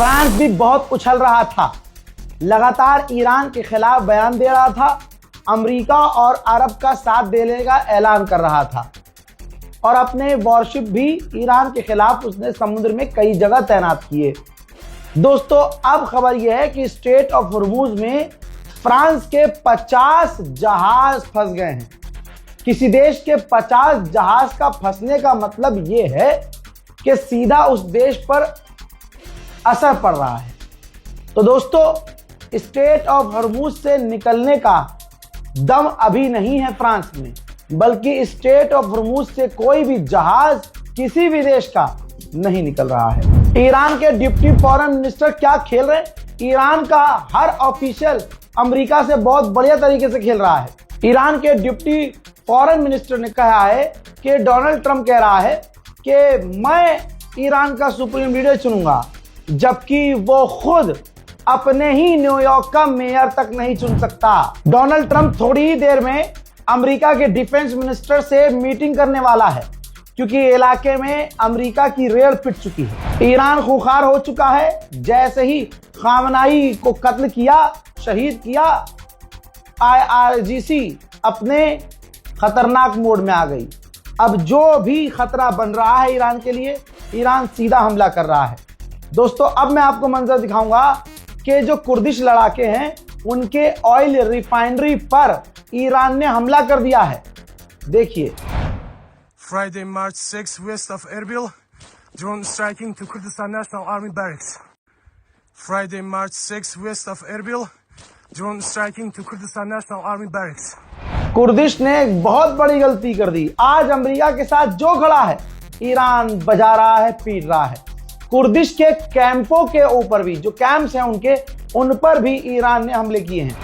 France भी बहुत उछल रहा था, लगातार ईरान के खिलाफ बयान दे रहा था, अमेरिका और अरब का साथ देने का ऐलान कर रहा था और अपने वॉरशिप भी ईरान के खिलाफ उसने समुद्र में कई जगह तैनात किए। दोस्तों, अब खबर यह है कि स्ट्रेट ऑफ हॉर्मूज में फ्रांस के 50 जहाज फंस गए हैं। किसी देश के 50 जहाज का फंसने का मतलब यह है कि सीधा उस देश पर असर पड़ रहा है। तो दोस्तों, स्ट्रेट ऑफ हॉर्मूज से निकलने का दम अभी नहीं है फ्रांस में, बल्कि स्ट्रेट ऑफ हॉर्मूज से कोई भी जहाज किसी भी देश का नहीं निकल रहा है। ईरान के डिप्टी फॉरेन मिनिस्टर क्या खेल रहे हैं? ईरान का हर ऑफिशियल अमेरिका से बहुत बढ़िया तरीके से खेल रहा है। ईरान के डिप्टी फॉरेन मिनिस्टर ने कहा है कि डोनाल्ड ट्रंप कह रहा है कि मैं ईरान का सुप्रीम लीडर चुनूंगा, जबकि वो खुद अपने ही न्यूयॉर्क का मेयर तक नहीं चुन सकता। डोनाल्ड ट्रंप थोड़ी ही देर में अमेरिका के डिफेंस मिनिस्टर से मीटिंग करने वाला है, क्योंकि इलाके में अमेरिका की रेड पिट चुकी है। ईरान खूंखार हो चुका है। जैसे ही खामनाई को कत्ल किया, शहीद किया, IRGC अपने खतरनाक मोड में आ गई। अब जो भी खतरा बन रहा है ईरान के लिए, ईरान सीधा हमला कर रहा है। दोस्तों, अब मैं आपको मंजर दिखाऊंगा कि जो कुर्दिश लड़ाके हैं उनके ऑयल रिफाइनरी पर ईरान ने हमला कर दिया है। देखिए। Friday, March 6, west of Erbil, drone striking to Kurdistan National Army barracks. Friday, March 6, west of Erbil, drone striking to Kurdistan National Army barracks. Kurdish ने एक बहुत बड़ी गलती कर दी। आज अमेरिका के साथ जो खड़ा है, ईरान बजा रहा है, पीट रहा है। कुर्दिश के कैंपों के ऊपर भी, जो कैंप्स हैं उनके, उन पर भी ईरान ने हमले किए हैं।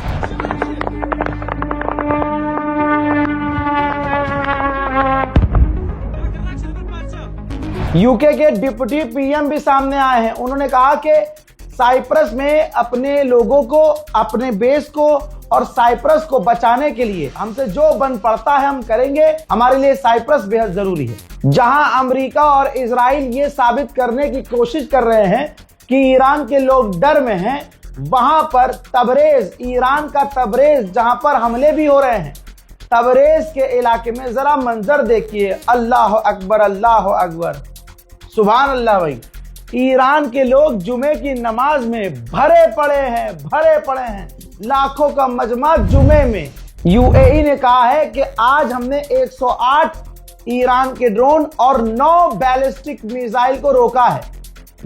यूके के डिप्टी PM भी सामने आए हैं। उन्होंने कहा कि साइप्रस में अपने लोगों को, अपने बेस को और साइप्रस को बचाने के लिए हमसे जो बन पड़ता है हम करेंगे। हमारे लिए साइप्रस बेहद जरूरी है। जहां अमेरिका और इजराइल ये साबित करने की कोशिश कर रहे हैं कि ईरान के लोग डर में हैं, वहां पर तबरेज, ईरान का तबरेज, जहां पर हमले भी हो रहे हैं, तबरेज के इलाके में जरा मंजर देखिए। अल्लाह अकबर, अल्लाह अकबर, सुभान अल्लाह। भाई, ईरान के लोग जुमे की नमाज में भरे पड़े हैं, लाखों का मजमा जुमे में। UAE ने कहा है कि आज हमने 108 ईरान के ड्रोन और 9 बैलिस्टिक मिसाइल को रोका है।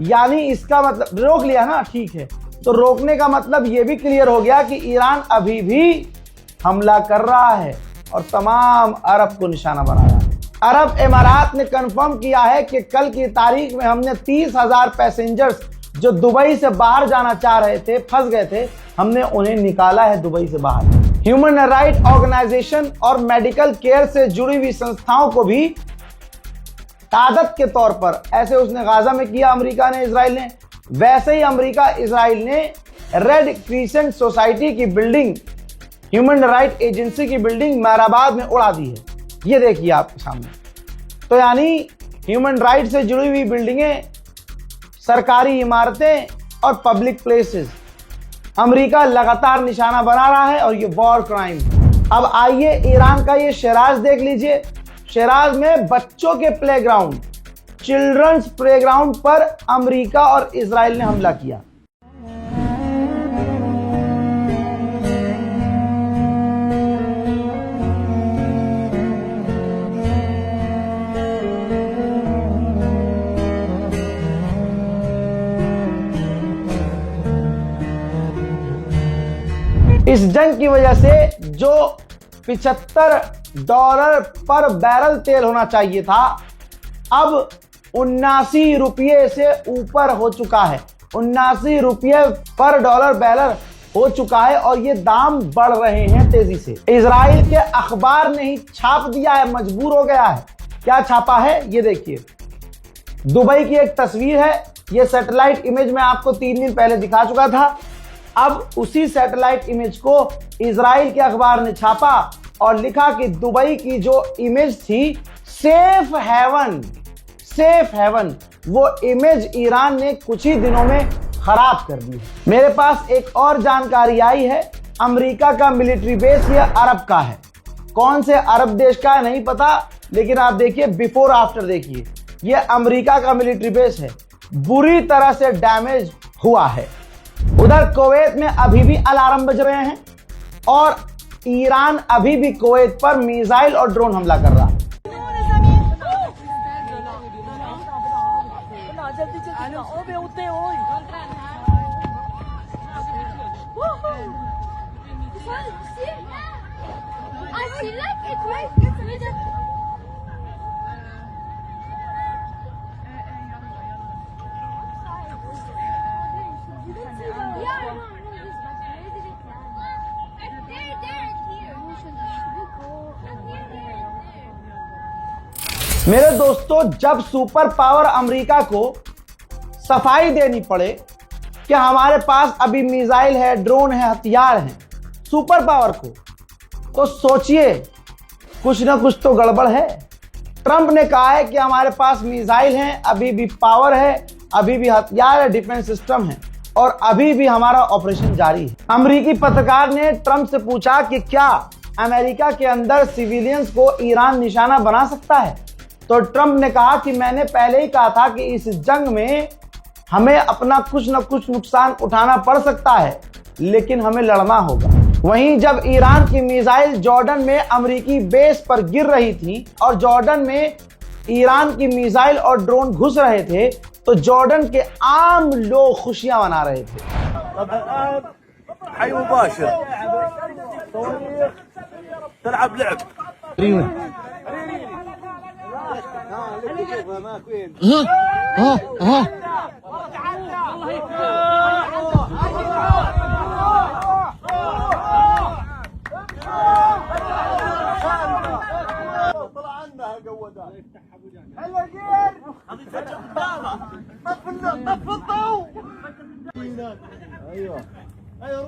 यानी इसका मतलब रोक लिया ना, ठीक है। तो रोकने का मतलब यह भी क्लियर हो गया कि ईरान अभी भी हमला कर रहा है और तमाम अरब को निशाना बना रहा है। अरब इमारात ने कंफर्म किया है कि कल की तारीख में हमने 30,000 पैसेंजर्स जो दुबई से बाहर जाना चाह रहे थे, फंस गए थे, हमने उन्हें निकाला है दुबई से बाहर। ह्यूमन राइट ऑर्गेनाइजेशन और मेडिकल केयर से जुड़ी हुई संस्थाओं को भी ताकत के तौर पर, ऐसे उसने गाजा में किया अमेरिका ने, इजराइल ने, वैसे ही अमेरिका इजराइल ने रेड क्रिसेंट सोसाइटी की बिल्डिंग, ह्यूमन राइट एजेंसी की बिल्डिंग महराबाद में उड़ा दी है। ये देखिए आपके सामने। तो यानी ह्यूमन राइट से जुड़ी हुई बिल्डिंगें, सरकारी इमारतें और पब्लिक प्लेसेस अमेरिका लगातार निशाना बना रहा है और ये वॉर क्राइम। अब आइए ईरान का ये शिराज देख लीजिए। शिराज में बच्चों के प्लेग्राउंड, चिल्ड्रंस प्लेग्राउंड पर अमेरिका और इजराइल ने हमला किया। इस जंग की वजह से जो $75 पर बैरल तेल होना चाहिए था, अब 79 रुपये से ऊपर हो चुका है। 79 रुपये पर डॉलर बैरल हो चुका है और ये दाम बढ़ रहे हैं तेजी से। इजराइल के अखबार ने ही छाप दिया है, मजबूर हो गया है। क्या छापा है ये देखिए। दुबई की एक तस्वीर है। ये सैटेलाइट इमेज मैं आपको 3 दिन पहले दिखा चुका था। अब उसी सैटेलाइट इमेज को इजराइल के अखबार ने छापा और लिखा कि दुबई की जो इमेज थी, सेफ हेवन, वो इमेज ईरान ने कुछ ही दिनों में खराब कर दी है। मेरे पास एक और जानकारी आई है, अमेरिका का मिलिट्री बेस ये अरब का है। कौन से अरब देश का है नहीं पता, लेकिन आप देखिए बिफोर आफ्टर देखिए, ये अमेरिका का मिलिट्री बेस है, बुरी तरह से डैमेज हुआ है। उधर कुवैत में अभी भी अलार्म बज रहे हैं और ईरान अभी भी कुवैत पर मिसाइल और ड्रोन हमला कर रहा है। मेरे दोस्तों, जब सुपर पावर अमेरिका को सफाई देनी पड़े कि हमारे पास अभी मिसाइल है, ड्रोन है, हथियार हैं, सुपर पावर को, तो सोचिए कुछ ना कुछ तो गड़बड़ है। ट्रंप ने कहा है कि हमारे पास मिसाइल हैं, अभी भी पावर है, अभी भी हथियार है, डिफेंस सिस्टम है और अभी भी हमारा ऑपरेशन जारी है। अमेरिकी पत्रकार ने ट्रंप से पूछा कि क्या अमेरिका के अंदर सिविलियंस को ईरान निशाना बना सकता है, तो ट्रंप ने कहा कि मैंने पहले ही कहा था कि इस जंग में हमें अपना कुछ न कुछ नुकसान उठाना पड़ सकता है, लेकिन हमें लड़ना होगा। वहीं जब ईरान की मिसाइल जॉर्डन में अमेरिकी बेस पर गिर रही थी और जॉर्डन में ईरान की मिसाइल और ड्रोन घुस रहे थे, तो जॉर्डन के आम लोग खुशियां मना रहे थे।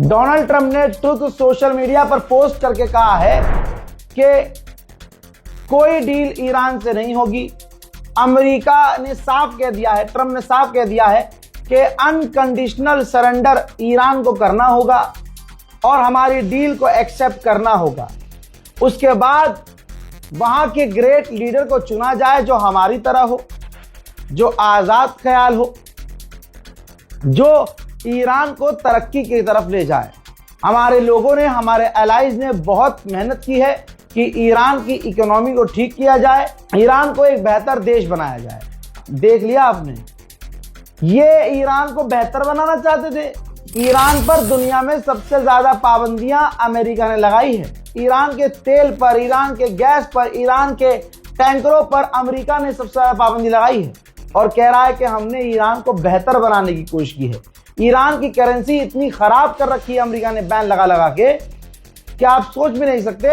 डोनाल्ड ट्रंप ने ट्रुथ सोशल मीडिया पर पोस्ट करके कहा है कि कोई डील ईरान से नहीं होगी। अमेरिका ने साफ कह दिया है, ट्रंप ने साफ कह दिया है कि अनकंडीशनल सरेंडर ईरान को करना होगा और हमारी डील को एक्सेप्ट करना होगा। उसके बाद वहां के ग्रेट लीडर को चुना जाए जो हमारी तरह हो, जो आजाद ख्याल हो, जो ईरान को तरक्की की तरफ ले जाए। हमारे लोगों ने, हमारे एलाइज ने बहुत मेहनत की है कि ईरान की इकोनॉमी को ठीक किया जाए, ईरान को एक बेहतर देश बनाया जाए। देख लिया आपने, ये ईरान को बेहतर बनाना चाहते थे। ईरान पर दुनिया में सबसे ज्यादा पाबंदियां अमेरिका ने लगाई है। ईरान के तेल पर, ईरान के गैस पर, ईरान के टैंकरों पर अमेरिका ने सबसे ज्यादा पाबंदी लगाई है और कह रहा है कि हमने ईरान को बेहतर बनाने की कोशिश की है। ईरान की करेंसी इतनी खराब कर रखी है अमेरिका ने बैन लगा लगा के कि आप सोच भी नहीं सकते।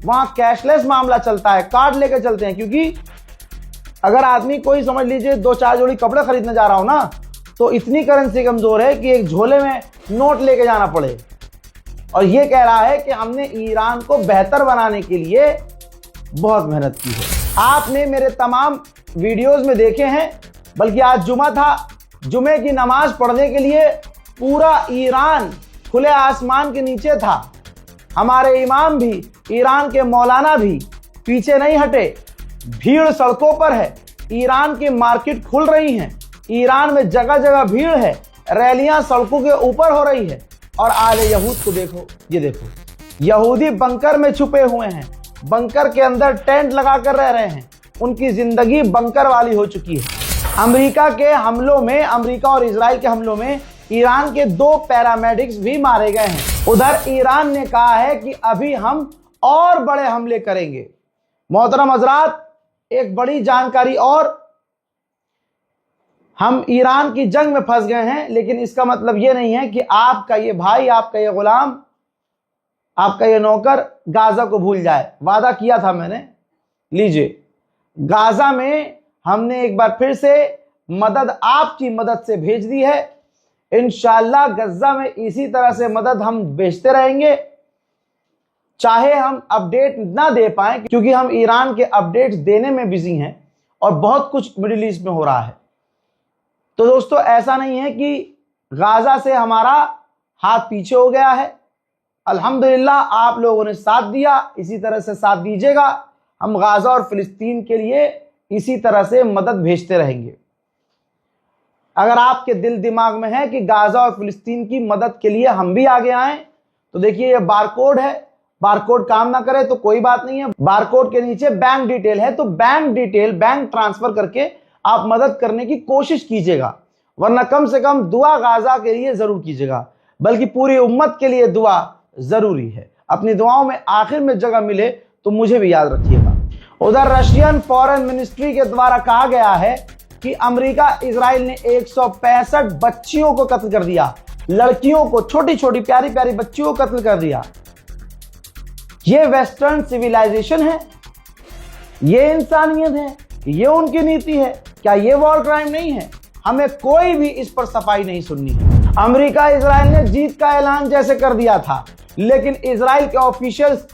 वहां कैशलेस मामला चलता है, कार्ड लेके चलते हैं, क्योंकि अगर आदमी कोई समझ लीजिए 2-4 जोड़ी कपड़े खरीदने जा रहा हो ना, तो इतनी करेंसी कमजोर है कि एक झोले में नोट लेके जाना पड़े। और ये कह रहा है कि हमने ईरान को बेहतर बनाने के लिए बहुत मेहनत की है। आपने मेरे तमाम वीडियोस में देखे हैं, बल्कि आज जुमा था, जुमे की नमाज पढ़ने के लिए पूरा ईरान खुले आसमान के नीचे था। हमारे इमाम भी, ईरान के मौलाना भी पीछे नहीं हटे। भीड़ सड़कों पर है, ईरान की मार्केट खुल रही हैं, ईरान में जगह जगह भीड़ है, रैलियां सड़कों के ऊपर हो रही है। और आले यहूद को देखो, ये देखो, यहूदी बंकर में छुपे हुए हैं, बंकर के अंदर टेंट लगाकर रह रहे हैं। उनकी जिंदगी बंकर वाली हो चुकी है। अमेरिका के हमलों में, अमेरिका और इजराइल के हमलों में ईरान के 2 पैरामेडिक्स भी मारे गए हैं। उधर ईरान ने कहा है कि अभी हम और बड़े हमले करेंगे। मोहतरम हजरात, एक बड़ी जानकारी और, हम ईरान की जंग में फंस गए हैं, लेकिन इसका मतलब यह नहीं है कि आपका ये भाई, आपका ये गुलाम, आपका ये नौकर गाजा को भूल जाए। वादा किया था मैंने, लीजिए, गाजा में हमने एक बार फिर से मदद आपकी मदद से भेज दी है। इंशाअल्लाह गजा में इसी तरह से मदद हम भेजते रहेंगे, चाहे हम अपडेट ना दे पाए, क्योंकि हम ईरान के अपडेट्स देने में बिजी हैं और बहुत कुछ मिडिल ईस्ट में हो रहा है। तो दोस्तों, ऐसा नहीं है कि गाजा से हमारा हाथ पीछे हो गया है। अल्हम्दुलिल्लाह आप लोगों ने साथ दिया, इसी तरह से साथ दीजिएगा। हम गाजा और फिलिस्तीन के लिए इसी तरह से मदद भेजते रहेंगे। अगर आपके दिल दिमाग में है कि गाजा और फिलिस्तीन की मदद के लिए हम भी आगे आए, तो देखिए ये बारकोड है। बारकोड काम ना करे तो कोई बात नहीं है, बारकोड के नीचे बैंक डिटेल है, तो बैंक डिटेल, बैंक ट्रांसफर करके आप मदद करने की कोशिश कीजिएगा। वरना कम से कम दुआ गाजा के लिए जरूर कीजिएगा, बल्कि पूरी उम्मत के लिए दुआ जरूरी है। अपनी दुआओं में आखिर में जगह मिले तो मुझे भी याद रखिएगा। उधर रशियन फॉरेन मिनिस्ट्री के द्वारा कहा गया है कि अमेरिका इजराइल ने 165 बच्चियों को कत्ल कर दिया, लड़कियों को, छोटी छोटी प्यारी प्यारी बच्चियों को कत्ल कर दिया। ये वेस्टर्न सिविलाइजेशन है, ये इंसानियत है, ये उनकी नीति है। क्या ये वॉर क्राइम नहीं है? हमें कोई भी इस पर सफाई नहीं सुननी है। अमेरिका इजराइल ने जीत का ऐलान जैसे कर दिया था, लेकिन इजराइल के ऑफिशियल्स,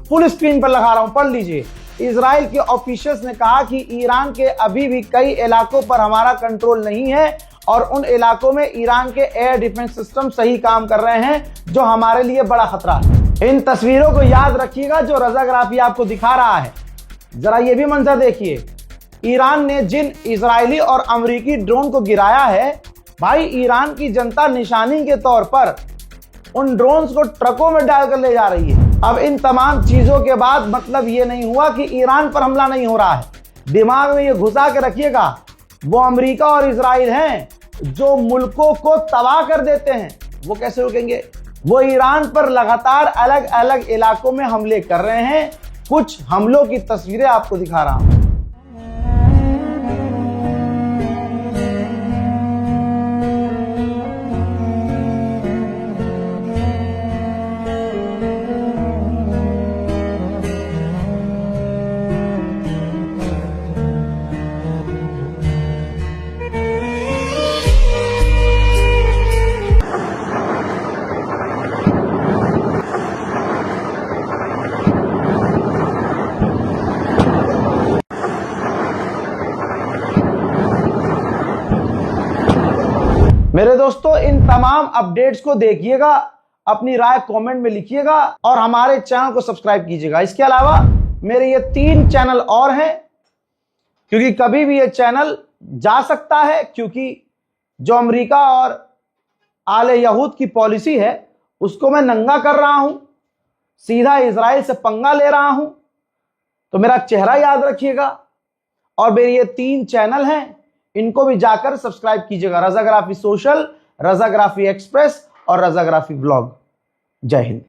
फुल स्क्रीन पर लगा रहा हूं, पढ़ लीजिए। इजराइल के ऑफिशियल्स ने कहा कि ईरान के अभी भी कई इलाकों पर हमारा कंट्रोल नहीं है और उन इलाकों में ईरान के एयर डिफेंस सिस्टम सही काम कर रहे हैं, जो हमारे लिए बड़ा खतरा है। इन तस्वीरों को याद रखिएगा जो रजाग्राफी आपको दिखा रहा है। जरा ये भी मंजर देखिए, ईरान ने जिन इजरायली और अमेरिकी ड्रोन को गिराया है, भाई ईरान की जनता निशानी के तौर पर उन ड्रोन्स को ट्रकों में डालकर ले जा रही है। अब इन तमाम चीजों के बाद मतलब ये नहीं हुआ कि ईरान पर हमला नहीं हो रहा है। दिमाग में ये घुसा के रखिएगा, वो अमेरिका और इजराइल हैं जो मुल्कों को तबाह कर देते हैं। वो कैसे रुकेंगे? वो ईरान पर लगातार अलग अलग इलाकों में हमले कर रहे हैं। कुछ हमलों की तस्वीरें आपको दिखा रहा हूं। मेरे दोस्तों, इन तमाम अपडेट्स को देखिएगा, अपनी राय कमेंट में लिखिएगा और हमारे चैनल को सब्सक्राइब कीजिएगा। इसके अलावा मेरे ये 3 चैनल और हैं, क्योंकि कभी भी ये चैनल जा सकता है, क्योंकि जो अमेरिका और आले यहूद की पॉलिसी है उसको मैं नंगा कर रहा हूं, सीधा इजराइल से पंगा ले रहा हूं। तो मेरा चेहरा याद रखिएगा। और मेरे ये 3 चैनल हैं, इनको भी जाकर सब्सक्राइब कीजिएगा। रजाग्राफी सोशल, रजाग्राफी एक्सप्रेस और रजाग्राफी ब्लॉग। जय हिंद।